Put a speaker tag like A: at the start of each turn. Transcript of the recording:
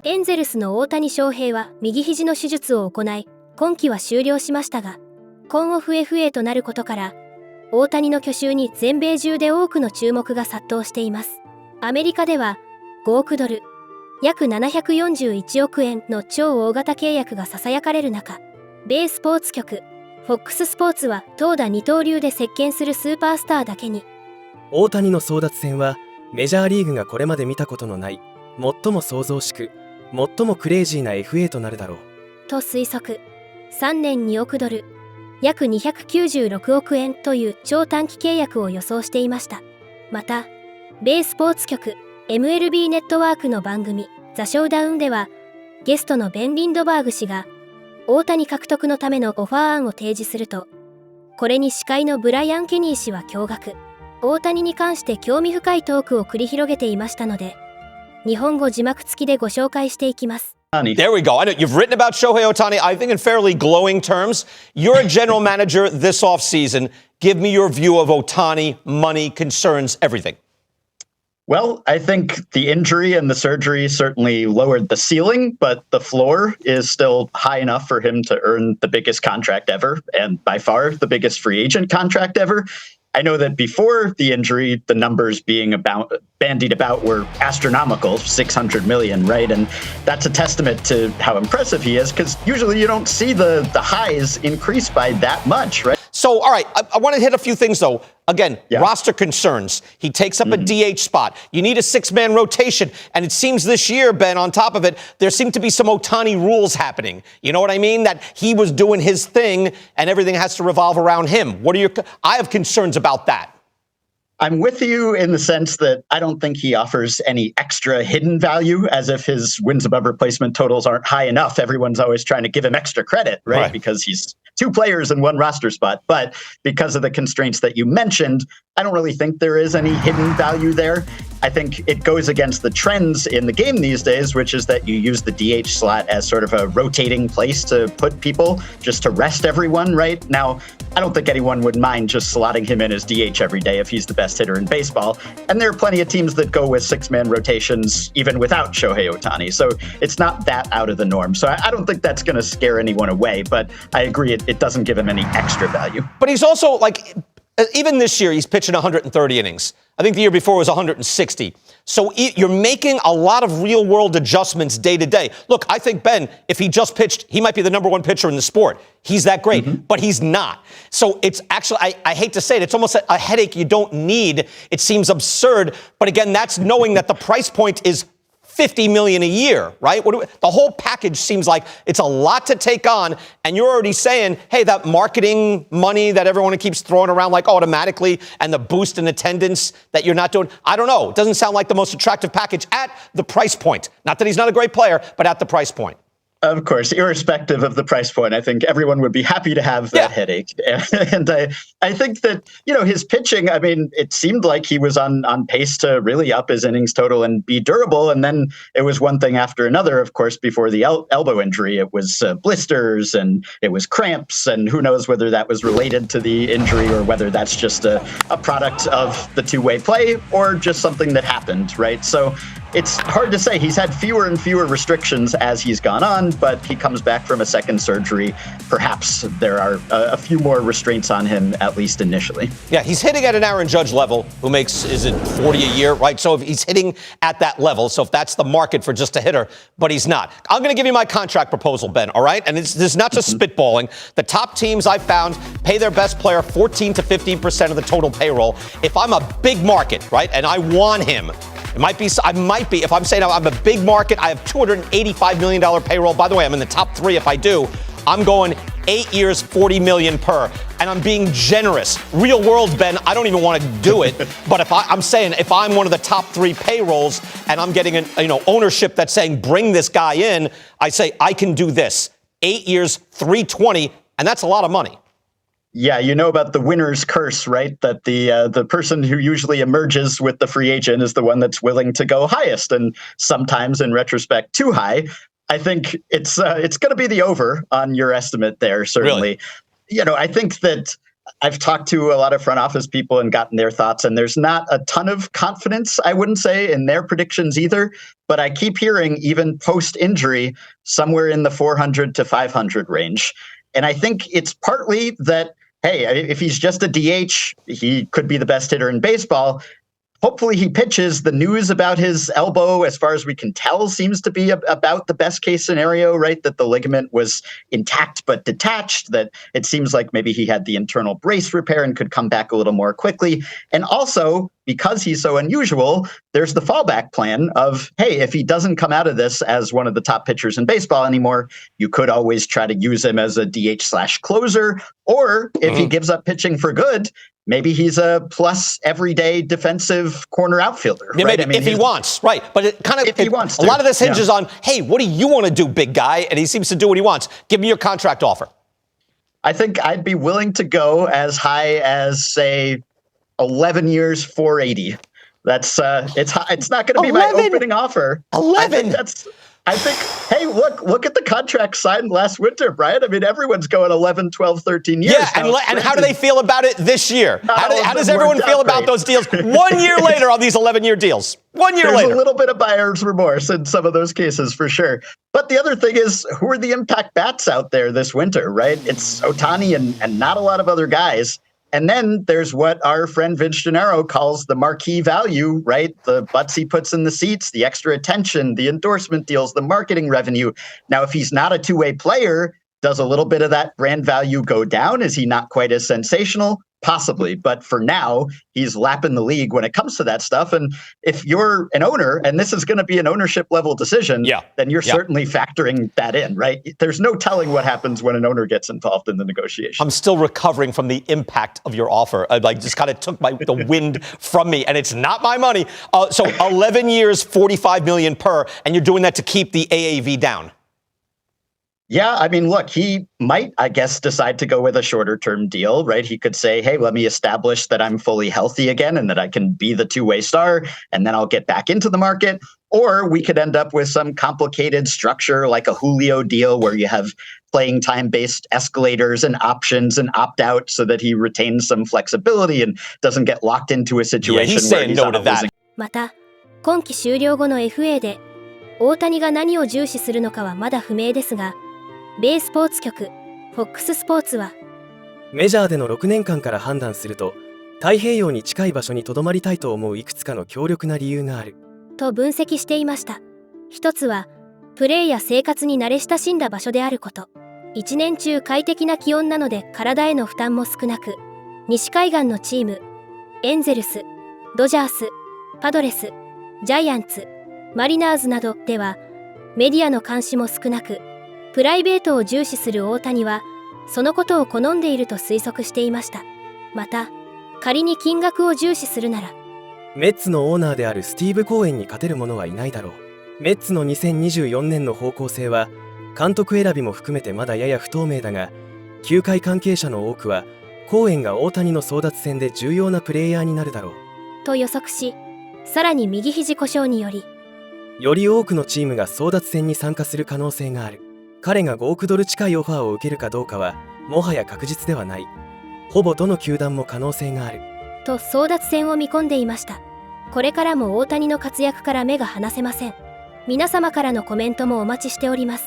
A: エンゼルスの大谷翔平は右肘の手術を行い、今季は終了しましたが、今オフ FA となることから、大谷の去就に全米中で多くの注目が殺到しています。アメリカでは5億ドル、約741億円の超大型契約が囁かれる中、米スポーツ局、FOX スポーツは投打二刀流で席巻するスーパースターだけに、
B: 大谷の争奪戦はメジャーリーグがこれまで見たことのない最も騒々しく最もクレイジーな FA となるだろう
A: と推測。3年2億ドル、約296億円という超短期契約を予想していました。また、米スポーツ局 MLB ネットワークの番組ザ・ショーダウンでは、ゲストのベン・リンドバーグ氏が大谷獲得のためのオファー案を提示すると、これに司会のブライアン・ケニー氏は驚愕。大谷に関して興味深いトークを繰り広げていましたので、日本語字幕付きでご紹介していきます。
C: There we go. I know you've written about Shohei Ohtani, I think in fairly glowing terms. You're a general manager this offseason. Give me your view of Ohtani, money, concerns, everything.
D: Well, I think the injury and the surgery certainly lowered the ceiling, but the floor is still high enough for him to earn the biggest contract ever, and by far the biggest free agent contract ever. I know that before the injury, the numbers being bandied about were astronomical, 600 million, right? And that's a testament to how impressive he is, because usually you don't see the highs increase by that much, right?
C: So, all right, I want to hit a few things, though. Again, roster concerns. He takes up a DH spot. You need a six-man rotation. And it seems this year, Ben, on top of it, there seem to be some Ohtani rules happening. You know what I mean? That he was doing his thing and everything has to revolve around him. I have concerns about that.
D: I'm with you in the sense that I don't think he offers any extra hidden value, as if his wins above replacement totals aren't high enough. Everyone's always trying to give him extra credit, right? Because he's two players in one roster spot. But because of the constraints that you mentioned, I don't really think there is any hidden value there. I think it goes against the trends in the game these days, which is that you use the DH slot as sort of a rotating place to put people, just to rest everyone, right? Now, I don't think anyone would mind just slotting him in as DH every day if he's the best hitter in baseball. And there are plenty of teams that go with six-man rotations even without Shohei Ohtani. So it's not that out of the norm. So I don't think that's going to scare anyone away, but I agree it doesn't give him any extra value.
C: But he's also, like, even this year, he's pitching 130 innings. I think the year before was 160. So you're making a lot of real-world adjustments day to day. Look, I think, Ben, if he just pitched, he might be the number one pitcher in the sport. He's that great, but he's not. So it's actually, I hate to say it, it's almost a headache you don't need. It seems absurd. But again, that's knowing that the price point is $50 million a year, right? The whole package seems like it's a lot to take on, and you're already saying, hey, that marketing money that everyone keeps throwing around like automatically and the boost in attendance that you're not doing, I don't know. It doesn't sound like the most attractive package at the price point. Not that he's not a great player, but at the price point.
D: Of course, irrespective of the price point, I think everyone would be happy to have that headache. And I think that, you know, his pitching, I mean, it seemed like he was on pace to really up his innings total and be durable. And then it was one thing after another, of course, before the elbow injury. It was blisters and it was cramps. And who knows whether that was related to the injury or whether that's just a product of the two-way play or just something that happened, right? So it's hard to say. He's had fewer and fewer restrictions as he's gone on, but he comes back from a second surgery. Perhaps there are a few more restraints on him, at least initially.
C: Yeah, he's hitting at an Aaron Judge level, who makes, is it 40 a year, right? So if he's hitting at that level, so if that's the market for just a hitter, but he's not. I'm going to give you my contract proposal, Ben, all right? And this is not just spitballing. The top teams I've found pay their best player 14 to 15% of the total payroll. If I'm a big market, right, and I want him, I might be, if I'm saying I'm a big market, I have $285 million payroll. By the way, I'm in the top three if I do. I'm going 8 years, $40 million per. And I'm being generous. Real world, Ben, I don't even want to do it. But I'm saying if I'm one of the top three payrolls and I'm getting ownership that's saying bring this guy in, I say I can do this. 8 years, $320, and that's a lot of money.
D: Yeah, you know about the winner's curse, right? That the person who usually emerges with the free agent is the one that's willing to go highest, and sometimes, in retrospect, too high. I think it's going to be the over on your estimate there. Certainly,
C: Really?
D: You know, I think that I've talked to a lot of front office people and gotten their thoughts, and there's not a ton of confidence, I wouldn't say, in their predictions either. But I keep hearing, even post-injury, somewhere in the 400 to 500 range. And I think it's partly that, hey, if he's just a DH, he could be the best hitter in baseball. Hopefully he pitches. The news about his elbow, as far as we can tell, seems to be about the best case scenario, right? That the ligament was intact but detached, that it seems like maybe he had the internal brace repair and could come back a little more quickly. And also, because he's so unusual, there's the fallback plan of, hey, if he doesn't come out of this as one of the top pitchers in baseball anymore, you could always try to use him as a DH/closer. Or if he gives up pitching for good, maybe he's a plus everyday defensive corner outfielder.
C: Yeah,
D: right?
C: maybe if he wants, right? But it kind of
D: if he wants
C: a
D: to.
C: lot of this hinges on, hey, what do you want to do, big guy? And he seems to do what he wants. Give me your contract offer.
D: I think I'd be willing to go as high as, say, 11 years, 480. That's it's not going to be my opening offer.
C: 11.
D: I think, hey, look at the contract signed last winter, Brian. I mean, everyone's going 11, 12, 13 years.
C: Yeah, and how do they feel about it this year? How does everyone feel about those deals 1 year later on these 11-year deals? 1 year later.
D: There's a little bit of buyer's remorse in some of those cases for sure. But the other thing is, who are the impact bats out there this winter, right? It's Ohtani and not a lot of other guys. And then there's what our friend Vince Gennaro calls the marquee value, right? The butts he puts in the seats, the extra attention, the endorsement deals, the marketing revenue. Now, if he's not a two-way player, does a little bit of that brand value go down? Is he not quite as sensational? Possibly. But for now, he's lapping the league when it comes to that stuff. And if you're an owner, and this is going to be an ownership level decision, then you're certainly factoring that in, right? There's no telling what happens when an owner gets involved in the negotiation.
C: I'm still recovering from the impact of your offer. I just kind of took the wind from me, and it's not my money. So 11 years, $45 million per, and you're doing that to keep the AAV down.
D: Yeah, I mean, look, he might, I guess, decide to go with a shorter term deal, right? He could say, hey, let me establish that I'm fully healthy again and that I can be the two-way star, and then I'll get back into the market. Or we could end up with some complicated structure like a Julio deal where you have playing time-based escalators and options and opt-out so that he retains some flexibility and doesn't get locked into a situation where he's on a losing.
A: また、今季終了後の FA で大谷が何を重視するのかはまだ不明ですが、米スポーツ局 FOX スポーツは
B: メジャーでの6年間から判断すると太平洋に近い場所に留まりたいと思ういくつかの強力な理由がある
A: と分析していました。一つはプレーや生活に慣れ親しんだ場所であること。一年中快適な気温なので体への負担も少なく、西海岸のチームエンゼルス、ドジャース、パドレス、ジャイアンツ、マリナーズなどではメディアの監視も少なく、プライベートを重視する大谷はそのことを好んでいると推測していました。また、仮に金額を重視するなら
B: メッツのオーナーであるスティーブ・コーエンに勝てる者はいないだろう。メッツの2024年の方向性は監督選びも含めてまだやや不透明だが、球界関係者の多くはコーエンが大谷の争奪戦で重要なプレイヤーになるだろう
A: と予測し、さらに右肘故障により
B: より多くのチームが争奪戦に参加する可能性がある。彼が5億ドル近いオファーを受けるかどうかはもはや確実ではない。ほぼどの球団も可能性がある
A: と争奪戦を見込んでいました。これからも大谷の活躍から目が離せません。皆様からのコメントもお待ちしております。